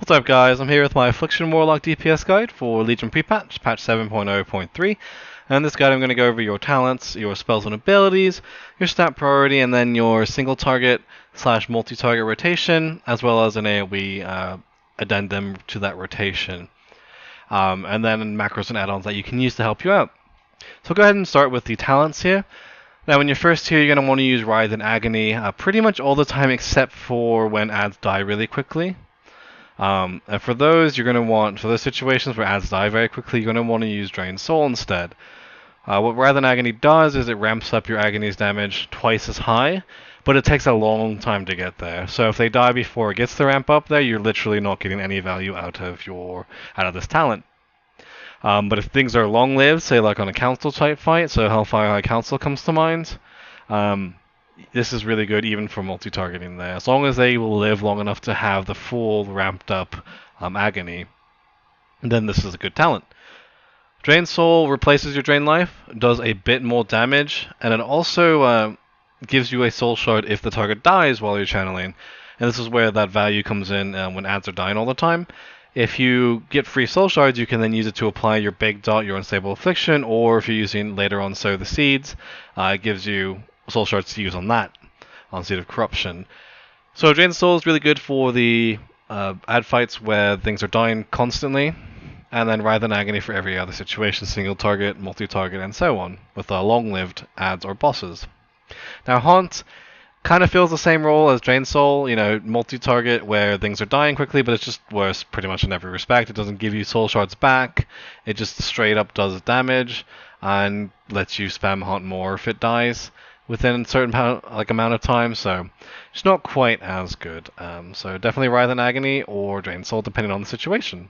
What's up guys, I'm here with my Affliction Warlock DPS guide for Legion pre-patch, patch 7.0.3, and in this guide I'm going to go over your talents, your spells and abilities, your stat priority, and then your single target / multi-target rotation, as well as an AoE addendum to that rotation, and then macros and add-ons that you can use to help you out. So go ahead and start with the talents here. Now when you're first here, you're going to want to use Writhe and Agony pretty much all the time except for when adds die really quickly. And for those, you're going to want, for those situations where adds die very quickly, you're going to want to use Drain Soul instead. What Writhe and Agony does is it ramps up your Agony's damage twice as high, but it takes a long time to get there. So if they die before it gets the ramp up there, you're literally not getting any value out of this talent. But if things are long-lived, say like on a council type fight, so Hellfire High Council comes to mind, this is really good even for multi-targeting there, as long as they will live long enough to have the full ramped up Agony, then this is a good talent. Drain Soul replaces your Drain Life, does a bit more damage, and it also gives you a Soul Shard if the target dies while you're channeling, and this is where that value comes in when adds are dying all the time. If you get free Soul Shards, you can then use it to apply your big dot, your Unstable Affliction, or if you're using later on Sow the Seeds, it gives you Soul Shards to use on that, on Seed of Corruption. So Drain Soul is really good for the ad fights where things are dying constantly, and then Writhe and Agony for every other situation, single target, multi-target, and so on, with long-lived ads or bosses. Now Haunt kind of fills the same role as Drain Soul, multi-target where things are dying quickly, but it's just worse pretty much in every respect. It doesn't give you Soul Shards back, it just straight up does damage, and lets you spam Haunt more if it dies within a certain amount of time, so it's not quite as good. So definitely Writhe and Agony or Drain Soul depending on the situation.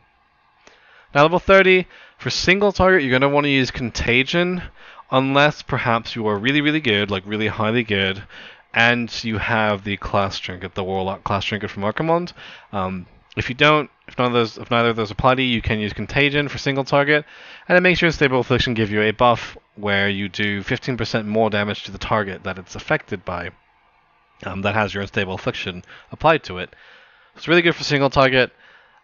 Now level 30, for single target you're going to want to use Contagion, unless perhaps you are really, really good, like really highly good, and you have the class trinket, the Warlock class trinket from Archimonde. If you don't, if neither of those apply to you, you can use Contagion for single target, and it makes your Unstable Affliction give you a buff where you do 15% more damage to the target that it's affected by, that has your Unstable Affliction applied to it. It's really good for single target,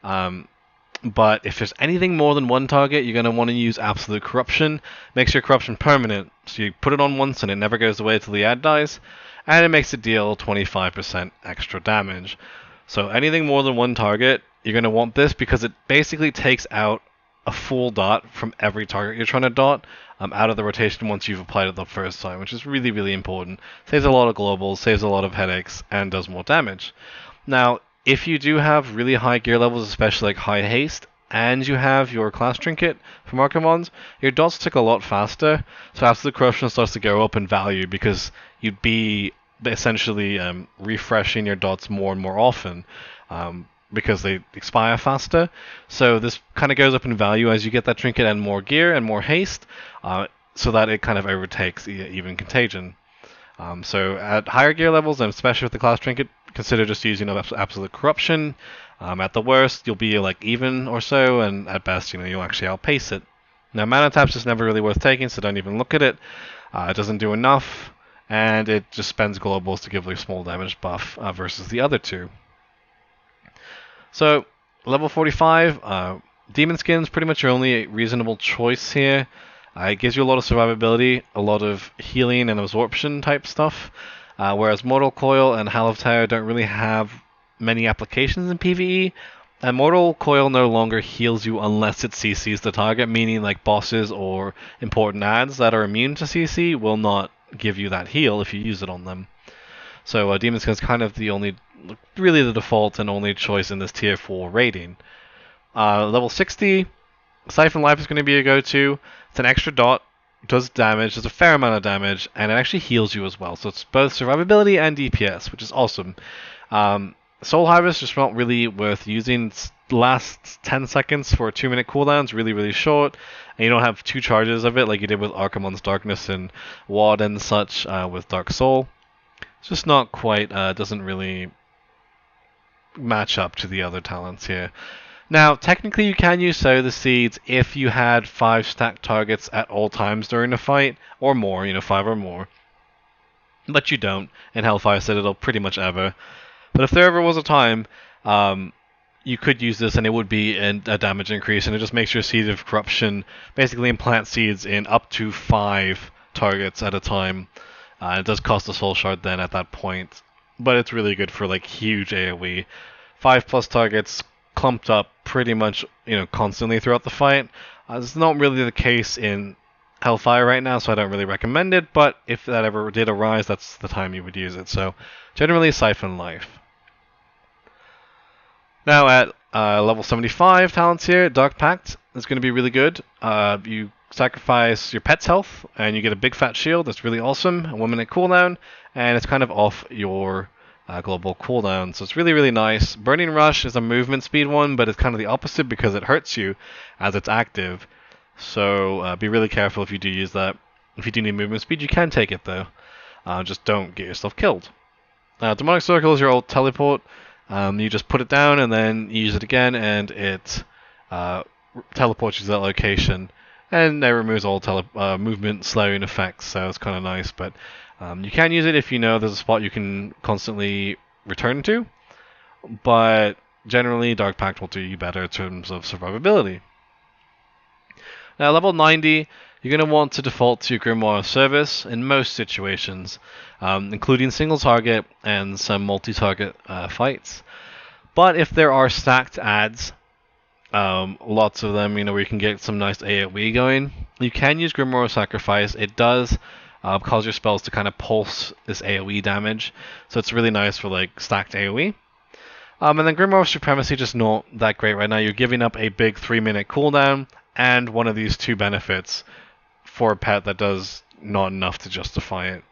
but if there's anything more than one target, you're going to want to use Absolute Corruption. Makes your Corruption permanent, so you put it on once and it never goes away until the ad dies, and it makes it deal 25% extra damage. So anything more than one target, you're going to want this because it basically takes out a full dot from every target you're trying to dot out of the rotation once you've applied it the first time, which is really, really important. Saves a lot of globals, saves a lot of headaches, and does more damage. Now, if you do have really high gear levels, especially like high haste, and you have your class trinket from Archimonde, your dots tick a lot faster, so Absolute Corruption starts to go up in value because you'd be essentially refreshing your dots more and more often because they expire faster. So this kind of goes up in value as you get that trinket and more gear and more haste, so that it kind of overtakes even Contagion. So at higher gear levels, and especially with the class trinket, consider just using Absolute Corruption. At the worst, you'll be like even or so, and at best, you'll actually outpace it. Now, Mana Tap's just never really worth taking, so don't even look at it. It doesn't do enough, and it just spends globals to give a small damage buff versus the other two. So, level 45, Demon Skin's pretty much your only reasonable choice here. It gives you a lot of survivability, a lot of healing and absorption type stuff, whereas Mortal Coil and Hall of Terror don't really have many applications in PvE, and Mortal Coil no longer heals you unless it CCs the target, meaning like bosses or important ads that are immune to CC will not give you that heal if you use it on them. So Demon Skin is kind of really the default and only choice in this tier for raiding. Level 60, Siphon Life is going to be a go-to. It's an extra dot, does damage, does a fair amount of damage, and it actually heals you as well. So it's both survivability and DPS, which is awesome. Soul Harvest just not really worth using. It's lasts 10 seconds for a 2-minute cooldown. It's really, really short, and you don't have 2 charges of it like you did with Archimonde's Darkness and WoD and such with Dark Soul. It's just not quite, doesn't really match up to the other talents here. Now, technically you can use Sow the Seeds if you had 5 stacked targets at all times during a fight, or more, 5 or more. But you don't in Hellfire Citadel pretty much ever. But if there ever was a time, you could use this and it would be a damage increase, and it just makes your Seed of Corruption basically implant seeds in up to 5 targets at a time. It does cost a soul shard then at that point, but it's really good for like huge AoE. 5+ targets clumped up pretty much, constantly throughout the fight. It's not really the case in Hellfire right now, so I don't really recommend it, but if that ever did arise, that's the time you would use it. So generally Siphon Life. Now at level 75 talents here, Dark Pact is going to be really good. You sacrifice your pet's health, and you get a big fat shield. That's really awesome. A 1-minute cooldown, and it's kind of off your global cooldown. So it's really, really nice. Burning Rush is a movement speed one, but it's kind of the opposite because it hurts you as it's active. So be really careful if you do use that. If you do need movement speed, you can take it though. Just don't get yourself killed. Demonic Circle is your old teleport. You just put it down and then you use it again, and it teleports you to that location, and it removes all movement slowing effects, so it's kind of nice. But you can use it if you know there's a spot you can constantly return to, but generally Dark Pact will do you better in terms of survivability. Now level 90, you're going to want to default to your Grimoire of Service in most situations, including single target and some multi-target fights. But if there are stacked adds, lots of them, where you can get some nice AoE going, you can use Grimoire of Sacrifice. It does cause your spells to kind of pulse this AoE damage, so it's really nice for like stacked AoE. And then Grimoire of Supremacy, just not that great right now. You're giving up a big 3-minute cooldown and one of these 2 benefits for a pet that does not enough to justify it.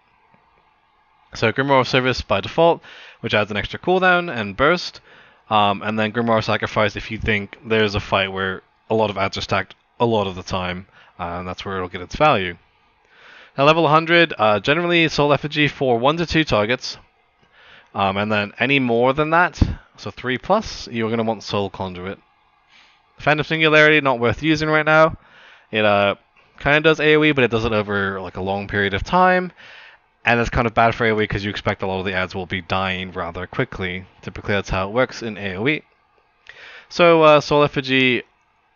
So Grimoire of Service by default, which adds an extra cooldown and burst, and then Grimoire of Sacrifice if you think there's a fight where a lot of adds are stacked a lot of the time, and that's where it'll get its value. Now level 100, generally Soul Effigy for 1 to 2 targets, and then any more than that, so 3+, you're going to want Soul Conduit. Phantom Singularity, not worth using right now. It kind of does AoE, but it does it over like a long period of time, and it's kind of bad for AoE because you expect a lot of the adds will be dying rather quickly. Typically that's how it works in AoE. So Soul Effigy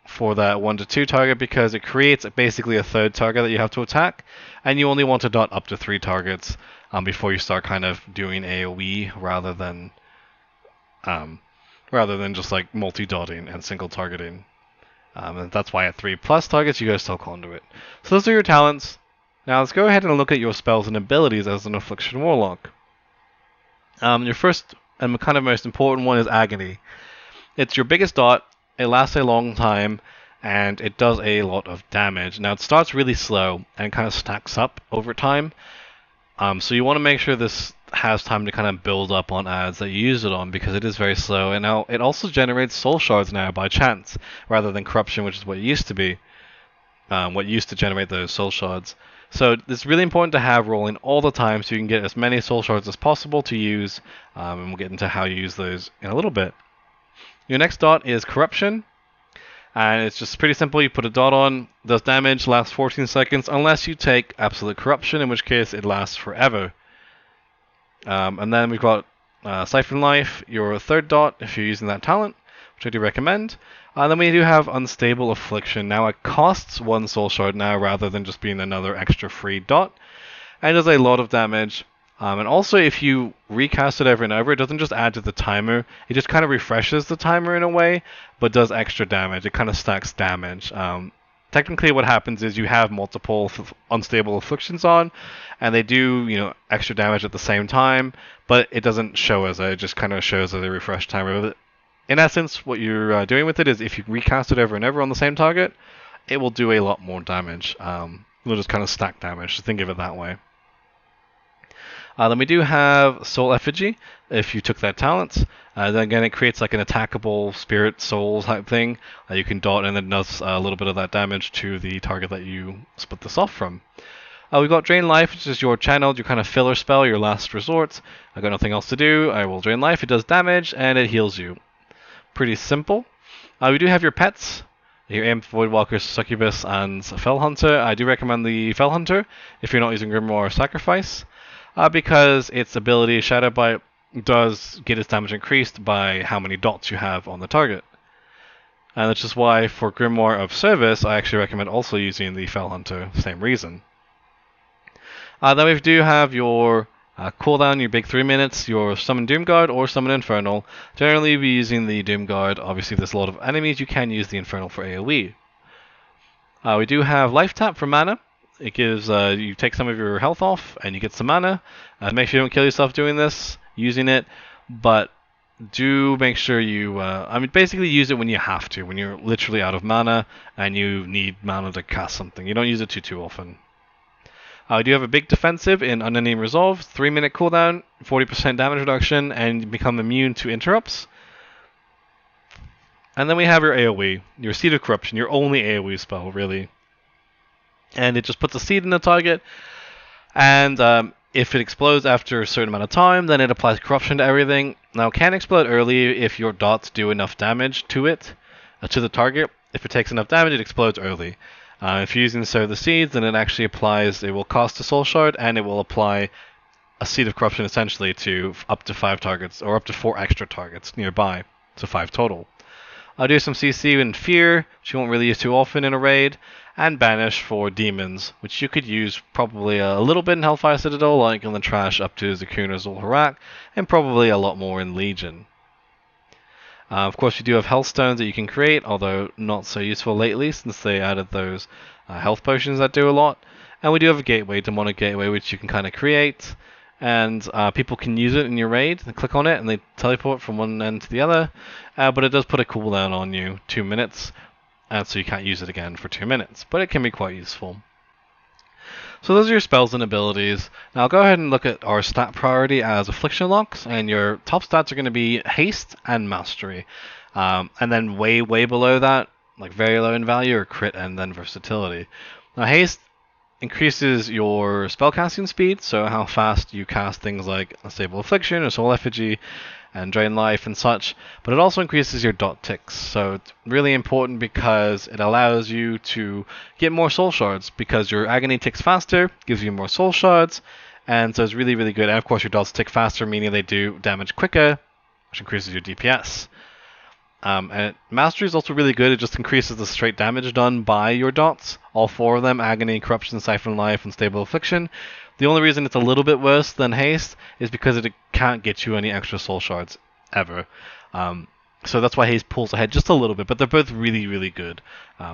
for that 1 to 2 target, because it creates basically a 3rd target that you have to attack, and you only want to dot up to 3 targets before you start kind of doing AoE rather than just like multi-dotting and single targeting. And that's why at 3+ targets you go Soul Conduit. So those are your talents. Now let's go ahead and look at your spells and abilities as an Affliction Warlock. Your first and kind of most important one is Agony. It's your biggest dot, it lasts a long time, and it does a lot of damage. Now it starts really slow and kind of stacks up over time. So you want to make sure this has time to kind of build up on adds that you use it on, because it is very slow. And now it also generates soul shards now by chance, rather than corruption, which is what it used to be. What used to generate those soul shards. So it's really important to have rolling all the time so you can get as many soul shards as possible to use, and we'll get into how you use those in a little bit. Your next dot is Corruption, and it's just pretty simple. You put a dot on, does damage, lasts 14 seconds, unless you take Absolute Corruption, in which case it lasts forever. And then we've got Siphon Life, your 3rd dot, if you're using that talent, which I do recommend. And then we do have Unstable Affliction. Now it costs 1 soul shard now, rather than just being another extra free dot, and does a lot of damage. And also if you recast it over and over, it doesn't just add to the timer, it just kind of refreshes the timer in a way, but does extra damage. It kind of stacks damage. Technically what happens is you have multiple unstable afflictions on, and they do, extra damage at the same time, but it doesn't show as it just kind of shows as a refresh timer. In essence, what you're doing with it is if you recast it over and over on the same target, it will do a lot more damage. It'll just kind of stack damage, so think of it that way. Then we do have Soul Effigy, if you took that talent. Then again, it creates like an attackable spirit soul type thing. You can dot, and it does a little bit of that damage to the target that you split this off from. We've got Drain Life, which is your channeled, your kind of filler spell, your last resort. I've got nothing else to do, I will Drain Life. It does damage, and it heals you. Pretty simple. We do have your pets. Your Imp, Voidwalker, Succubus, and Fell Hunter. I do recommend the Fell Hunter if you're not using Grimoire of Sacrifice, because its ability, Shadow Bite, does get its damage increased by how many dots you have on the target. And that's just why for Grimoire of Service, I actually recommend also using the Fell Hunter, same reason. Then we do have your cooldown, your big 3 minutes, your Summon Doomguard or Summon Infernal. Generally, you'll be using the Doomguard. Obviously, if there's a lot of enemies, you can use the Infernal for AoE. We do have Life Tap for mana. It gives you take some of your health off and you get some mana. Make sure you don't kill yourself doing this, using it, but do make sure you, basically use it when you have to, when you're literally out of mana and you need mana to cast something. You don't use it too often. We do have a big defensive in Unending Resolve, 3-minute cooldown, 40% damage reduction, and you become immune to interrupts. And then we have your AoE, your Seed of Corruption, your only AoE spell, really. And it just puts a seed in the target, and if it explodes after a certain amount of time, then it applies corruption to everything. Now, it can explode early if your dots do enough damage to it, to the target. If it takes enough damage, it explodes early. If you're using Sow the Seeds, then it actually applies, it will cost a Soul Shard, and it will apply a Seed of Corruption essentially to up to 5 targets, or up to 4 extra targets nearby, so 5 total. I'll do some CC in Fear, which you won't really use too often in a raid, and Banish for Demons, which you could use probably a little bit in Hellfire Citadel, like in the Trash up to Zakuna Zul'Harak, and probably a lot more in Legion. Of course, you do have Hellstones that you can create, although not so useful lately since they added those health potions that do a lot. And we do have a gateway, Demonic Gateway, which you can kind of create, and people can use it in your raid. They click on it and they teleport from one end to the other, but it does put a cooldown on you, 2 minutes, and so you can't use it again for 2 minutes, but it can be quite useful. So those are your spells and abilities. Now I'll go ahead and look at our stat priority as Affliction Locks, and your top stats are going to be Haste and Mastery. And then way below that, like very low in value, are Crit and then Versatility. Now Haste increases your spellcasting speed, so how fast you cast things like Unstable Affliction or Soul Effigy and Drain Life and such, but it also increases your dot ticks, so it's really important because it allows you to get more soul shards, because your agony ticks faster, gives you more soul shards, and so it's really good. And of course your dots tick faster, meaning they do damage quicker, which increases your DPS. And Mastery is also really good. It just increases the straight damage done by your dots, all 4 of them: Agony, Corruption, Siphon Life, and Stable Affliction. The only reason it's a little bit worse than Haste is because it can't get you any extra soul shards ever. So that's why Haste pulls ahead just a little bit, but they're both really good.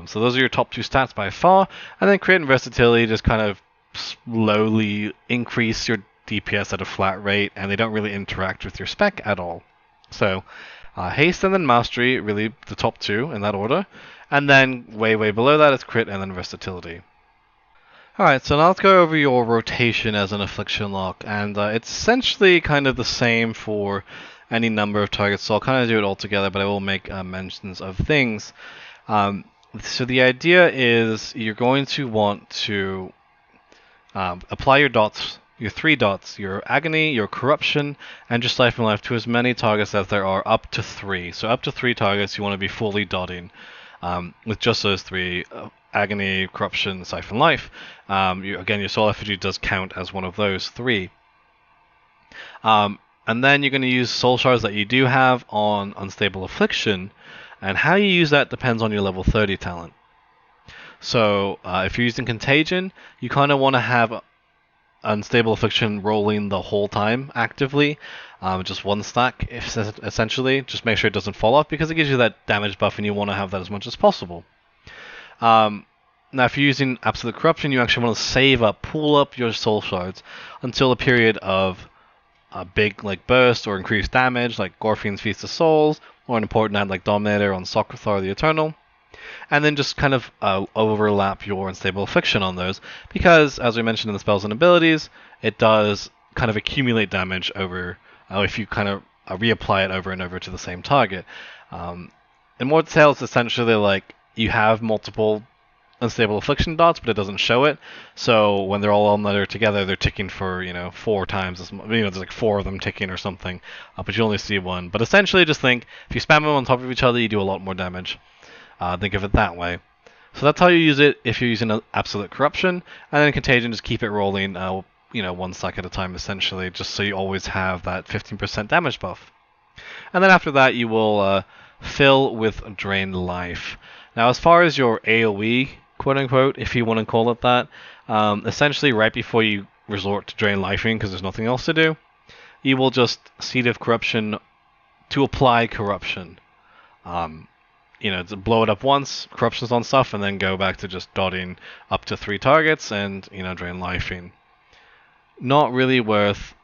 So those are your top 2 stats by far. And then Crit and Versatility just kind of slowly increase your DPS at a flat rate, and they don't really interact with your spec at all. So Haste and then Mastery, really the top 2 in that order. And then way below that is Crit and then Versatility. Alright, so now let's go over your rotation as an Affliction Lock, and it's essentially kind of the same for any number of targets, so I'll kind of do it all together, but I will make mentions of things. So the idea is you're going to want to apply your dots, your 3 dots, your Agony, your Corruption, and your Siphon Life to as many targets as there are, up to 3. So up to 3 targets you want to be fully dotting with just those 3. Agony, Corruption, Siphon Life. Again, your Soul Effigy does count as one of those 3. And then you're going to use Soul Shards that you do have on Unstable Affliction, and how you use that depends on your level 30 talent. So if you're using Contagion, you kind of want to have Unstable Affliction rolling the whole time actively, just 1 stack essentially. Just make sure it doesn't fall off, because it gives you that damage buff and you want to have that as much as possible. Now if you're using Absolute Corruption, you actually want to save up, pool up your soul shards until a period of a big burst or increased damage, like Gorfian's Feast of Souls, or an important ad like Dominator on Socrathar the Eternal, and then just kind of overlap your Unstable Affliction on those, because as we mentioned in the spells and abilities, it does kind of accumulate damage over if you kind of reapply it over and over to the same target. In more detail, it's essentially like you have multiple Unstable Affliction dots, but it doesn't show it. So when they're all on there together, they're ticking for 4 times as much. There's like 4 of them ticking or something, but you only see 1. But essentially, just think if you spam them on top of each other, you do a lot more damage. Think of it that way. So that's how you use it if you're using Absolute Corruption, and then Contagion, just keep it rolling. one stack at a time essentially, just so you always have that 15% damage buff. And then after that, you will fill with Drain Life. Now, as far as your AoE, quote unquote, if you want to call it that, essentially right before you resort to Drain Lifing, because there's nothing else to do, you will just Seed of Corruption to apply Corruption. To blow it up once, corruptions on stuff, and then go back to just dotting up to 3 targets and, Drain Lifing. Not really worth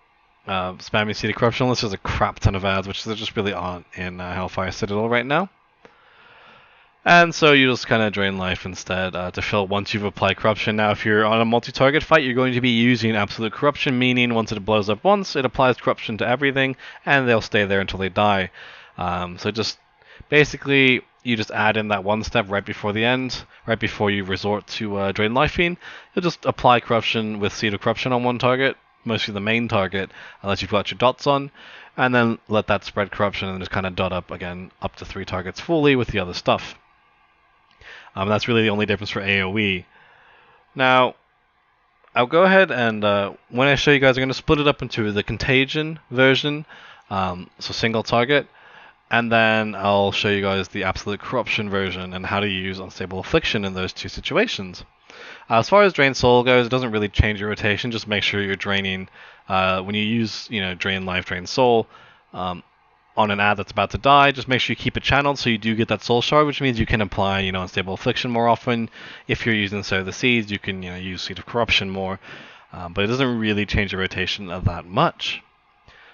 spamming Seed of Corruption unless there's a crap ton of ads, which there just really aren't in Hellfire Citadel right now. And so you just kind of Drain Life instead to fill once you've applied Corruption. Now, if you're on a multi-target fight, you're going to be using Absolute Corruption, meaning once it blows up once, it applies Corruption to everything, and they'll stay there until they die. So just basically, you just add in that one step right before the end, right before you resort to Drain Lifing. You'll just apply Corruption with Seed of Corruption on one target, mostly the main target, unless you've got your dots on, and then let that spread Corruption and just kind of dot up again up to 3 targets fully with the other stuff. That's really the only difference for AoE. Now, I'll go ahead and when I show you guys, I'm going to split it up into the Contagion version, so single target, and then I'll show you guys the Absolute Corruption version and how to use Unstable Affliction in those two situations. As far as Drain Soul goes, it doesn't really change your rotation. Just make sure you're draining when you use Drain Life, Drain Soul on an ad that's about to die. Just make sure you keep it channeled so you do get that Soul Shard, which means you can apply Unstable Affliction more often. If you're using Sow the Seeds, you can use Seed of Corruption more, but it doesn't really change your rotation that much.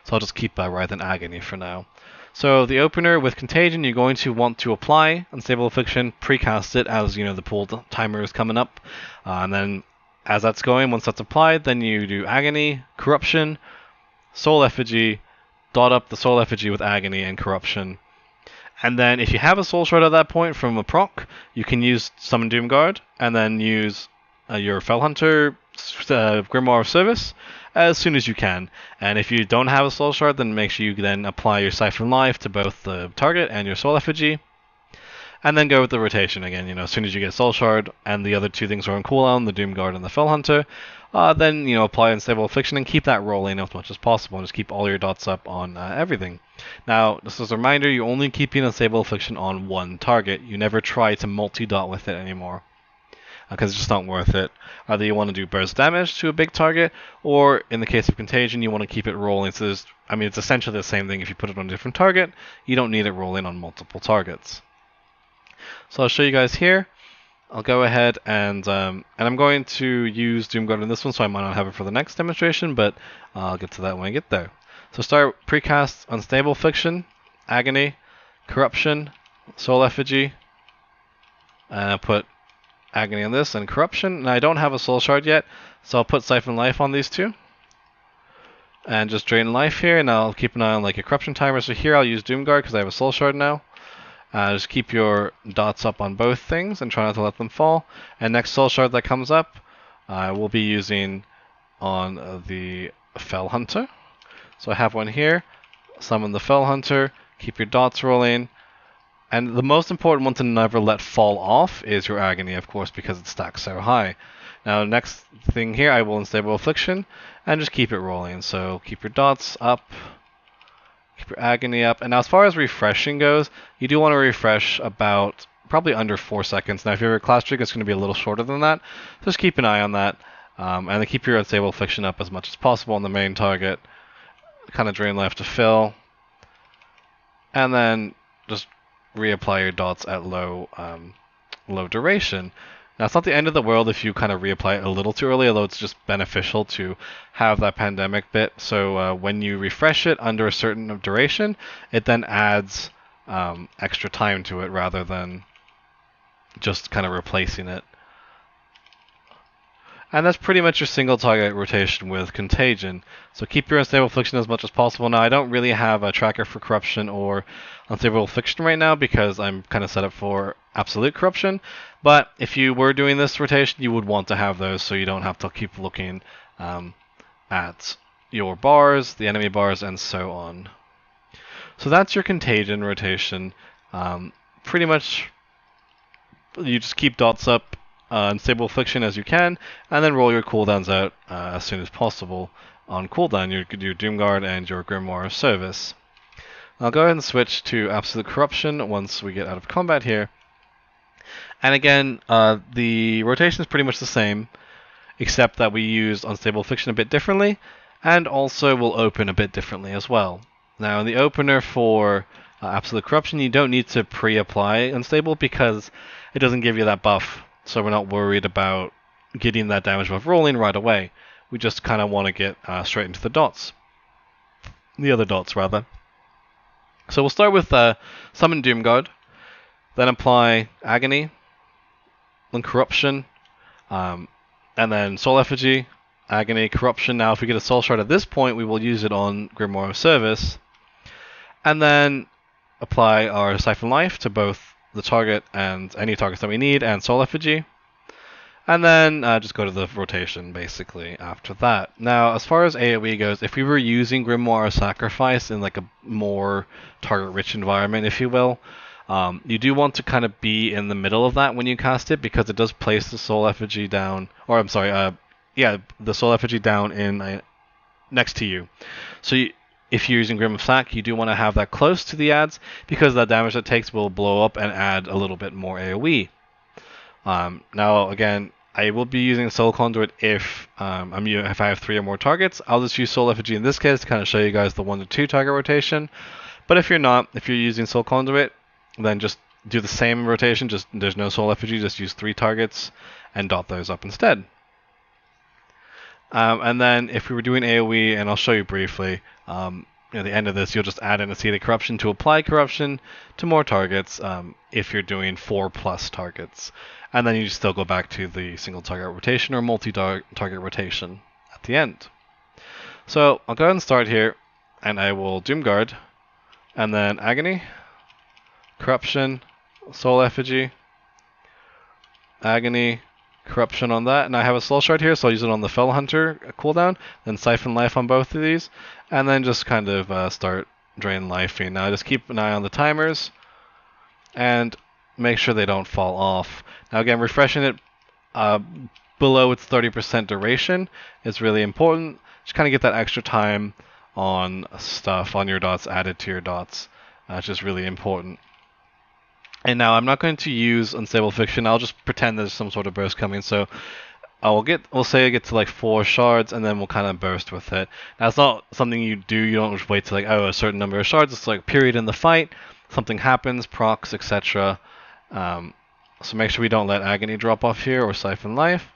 So I'll just keep Writhe and Agony for now. So the opener with Contagion, you're going to want to apply Unstable Affliction, precast it as the pool timer is coming up, and then as that's going, once that's applied, then you do Agony, Corruption, Soul Effigy, dot up the Soul Effigy with Agony and Corruption. And then if you have a Soul Shard at that point from a proc, you can use Summon Doomguard, and then use your Fell Hunter, Grimoire of Service, as soon as you can. And if you don't have a Soul Shard, then make sure you then apply your Siphon Life to both the target and your Soul Effigy. And then go with the rotation again. As soon as you get Soul Shard and the other two things are on cooldown, the Doomguard and the Fell Hunter, then apply Unstable Affliction and keep that rolling as much as possible. And just keep all your dots up on everything. Now, just as a reminder, you're only keeping Unstable Affliction on one target. You never try to multi-dot with it anymore, because it's just not worth it. Either you want to do burst damage to a big target, or in the case of Contagion, you want to keep it rolling. So it's essentially the same thing if you put it on a different target. You don't need it rolling on multiple targets. So I'll show you guys here. I'll go ahead and I'm going to use Doomguard in this one, so I might not have it for the next demonstration, but I'll get to that when I get there. So start precast Unstable Affliction, Agony, Corruption, Soul Effigy, and I'll put Agony on this and Corruption. And I don't have a Soul Shard yet, so I'll put Siphon Life on these two. And just Drain Life here, and I'll keep an eye on your Corruption timer. So here I'll use Doomguard because I have a Soul Shard now. Just keep your dots up on both things and try not to let them fall. And next Soul Shard that comes up, I will be using on the Fell Hunter. So I have one here. Summon the Fell Hunter, keep your dots rolling. And the most important one to never let fall off is your Agony, of course, because it stacks so high. Now, next thing here, I will Unstable Affliction and just keep it rolling. So keep your dots up, keep your Agony up. And now, as far as refreshing goes, you do want to refresh about probably under 4 seconds. Now, if you have a class trick, it's going to be a little shorter than that. So just keep an eye on that. And then keep your Unstable Affliction up as much as possible on the main target. Kind of Drain Life to fill. And then just reapply your dots at low duration. Now, it's not the end of the world if you kind of reapply it a little too early, although it's just beneficial to have that pandemic bit. So when you refresh it under a certain duration, it then adds extra time to it rather than just kind of replacing it. And that's pretty much your single target rotation with Contagion. So keep your Unstable Affliction as much as possible. Now, I don't really have a tracker for Corruption or Unstable Affliction right now because I'm kind of set up for Absolute Corruption. But if you were doing this rotation, you would want to have those so you don't have to keep looking at your bars, the enemy bars, and so on. So that's your Contagion rotation. Pretty much you just keep dots up unstable affliction as you can, and then roll your cooldowns out as soon as possible on cooldown, your Doomguard and your Grimoire of Service. I'll go ahead and switch to Absolute Corruption once we get out of combat here. And again, the rotation is pretty much the same, except that we use Unstable Affliction a bit differently, and also will open a bit differently as well. Now in the opener for Absolute Corruption, you don't need to pre-apply Unstable because it doesn't give you that buff, so we're not worried about getting that damage buff rolling right away. We just kind of want to get straight into the dots. The other dots, rather. So we'll start with Summon Doomguard, then apply Agony, then Corruption, and then Soul Effigy, Agony, Corruption. Now if we get a Soul Shard at this point, we will use it on Grimoire of Service, and then apply our Siphon Life to both the target and any targets that we need, and Soul Effigy. And then just go to the rotation, basically, after that. Now, as far as AoE goes, if we were using Grimoire of Sacrifice in like a more target-rich environment, if you will, you do want to kind of be in the middle of that when you cast it, because it does place the Soul Effigy down, or I'm sorry, the Soul Effigy down in next to you. So if you're using Grim of Sac, you do want to have that close to the adds, because the damage it takes will blow up and add a little bit more AoE. Now, again, I will be using Soul Conduit if I have 3 or more targets. I'll just use Soul Effigy in this case to kind of show you guys the 1 to 2 target rotation. But if you're not, if you're using Soul Conduit, then just do the same rotation. Just there's no Soul Effigy. Just use 3 targets and dot those up instead. And then if we were doing AoE, and I'll show you briefly, at the end of this, you'll just add in a Seeded Corruption to apply Corruption to more targets if you're doing 4+ targets. And then you still go back to the single target rotation or multi-target rotation at the end. So I'll go ahead and start here, and I will Doomguard, and then Agony, Corruption, Soul Effigy, Agony, Corruption on that, and I have a Soul Shard here, so I'll use it on the Fell Hunter cooldown, then Siphon Life on both of these, and then just kind of start Drain Lifing. Now just keep an eye on the timers, and make sure they don't fall off. Now again, refreshing it below its 30% duration is really important. Just kind of get that extra time on stuff, on your dots, added to your dots, which is really important. And now I'm not going to use Unstable Affliction. I'll just pretend there's some sort of burst coming. So we'll say I get to like 4 shards, and then we'll kind of burst with it. Now it's not something you do. You don't just wait to like a certain number of shards. It's like period in the fight. Something happens, procs, etc. So make sure we don't let Agony drop off here or Siphon Life.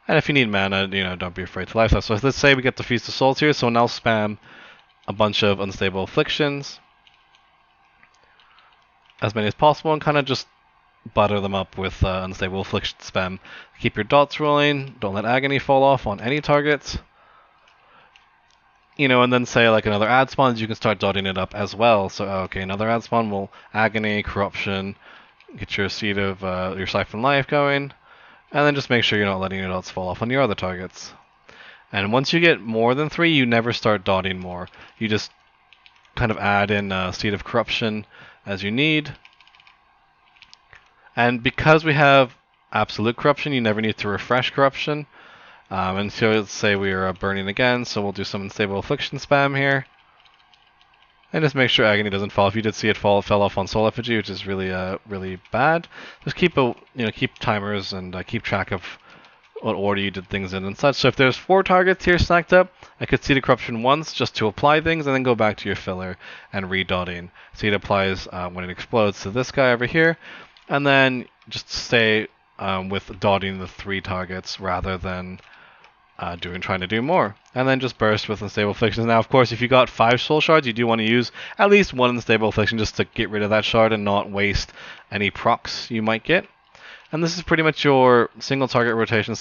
And if you need mana, don't be afraid to life that. So let's say we get the Feast of Souls here. So now spam a bunch of Unstable Afflictions, as many as possible, and kind of just butter them up with Unstable Affliction spam. Keep your dots rolling. Don't let Agony fall off on any targets. And then say like another add spawn, you can start dotting it up as well. So okay, another add spawn will Agony, Corruption, get your seed of your Siphon Life going, and then just make sure you're not letting your dots fall off on your other targets. And once you get more than 3, you never start dotting more. You just kind of add in Seed of Corruption as you need. And because we have Absolute Corruption, you never need to refresh Corruption. And so let's say we are burning again, so we'll do some Unstable Affliction spam here. And just make sure Agony doesn't fall. If you did see it fall, it fell off on Soul Effigy, which is really really bad. Just keep keep timers and keep track of what order you did things in and such. So if there's 4 targets here stacked up, I could Seed of Corruption once just to apply things, and then go back to your filler and redotting. Seed applies when it explodes to this guy over here, and then just stay with dotting the 3 targets rather than trying to do more. And then just burst with Unstable Afflictions. Now, of course, if you got 5 Soul Shards, you do want to use at least 1 Unstable Affliction just to get rid of that shard and not waste any procs you might get. And this is pretty much your single target rotation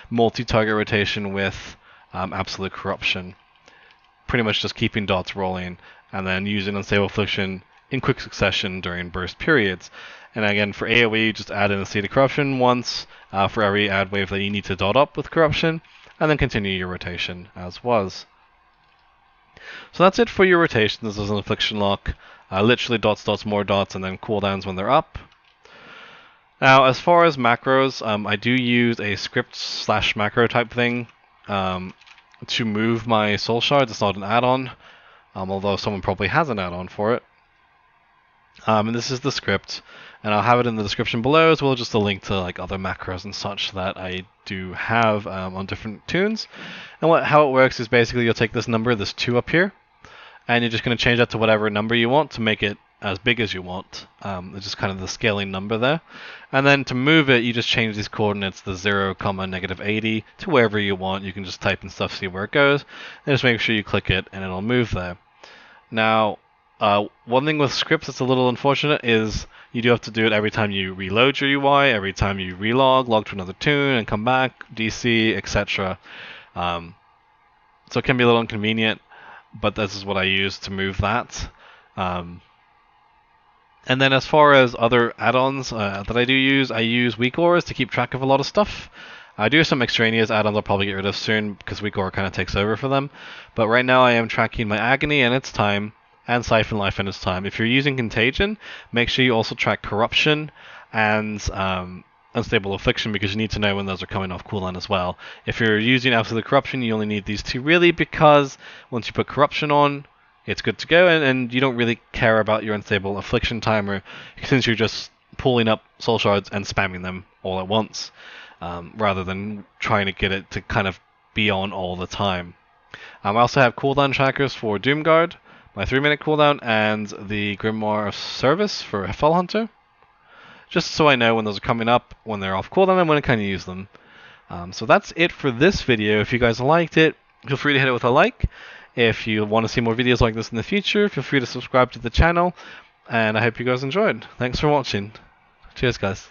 / multi-target rotation with Absolute Corruption. Pretty much just keeping dots rolling and then using Unstable Affliction in quick succession during burst periods. And again, for AoE, just add in a Seed of Corruption once for every add wave that you need to dot up with Corruption, and then continue your rotation as was. So that's it for your rotation. This is an Affliction lock. Literally dots, more dots, and then cooldowns when they're up. Now, as far as macros, I do use a script / macro type thing to move my soul shards. It's not an add-on, although someone probably has an add-on for it. And this is the script, and I'll have it in the description below, as well as just a link to like other macros and such that I do have on different tunes. And how it works is basically you'll take this number, this 2 up here, and you're just going to change that to whatever number you want to make it as big as you want. It's just kind of the scaling number there. And then to move it, you just change these coordinates, the 0, -80, to wherever you want. You can just type in stuff, see where it goes, and just make sure you click it, and it'll move there. Now, one thing with scripts that's a little unfortunate is you do have to do it every time you reload your UI, every time you log to another tune, and come back, DC, etc. So it can be a little inconvenient, but this is what I use to move that. And then as far as other add-ons that I use weak auras to keep track of a lot of stuff. I do have some extraneous add-ons I'll probably get rid of soon because weak aura kind of takes over for them. But right now I am tracking my agony and its time, and siphon life and its time. If you're using Contagion, make sure you also track corruption and unstable affliction, because you need to know when those are coming off cooldown as well. If you're using absolute corruption, you only need these 2 really, because once you put corruption on, it's good to go, and you don't really care about your unstable affliction timer since you're just pulling up soul shards and spamming them all at once, rather than trying to get it to kind of be on all the time. I also have cooldown trackers for Doomguard, my 3-minute cooldown, and the Grimoire of Sacrifice for Fell Hunter, just so I know when those are coming up, when they're off cooldown, and when I kind of use them. So that's it for this video. If you guys liked it, feel free to hit it with a like. If you want to see more videos like this in the future, feel free to subscribe to the channel, and I hope you guys enjoyed. Thanks for watching. Cheers, guys.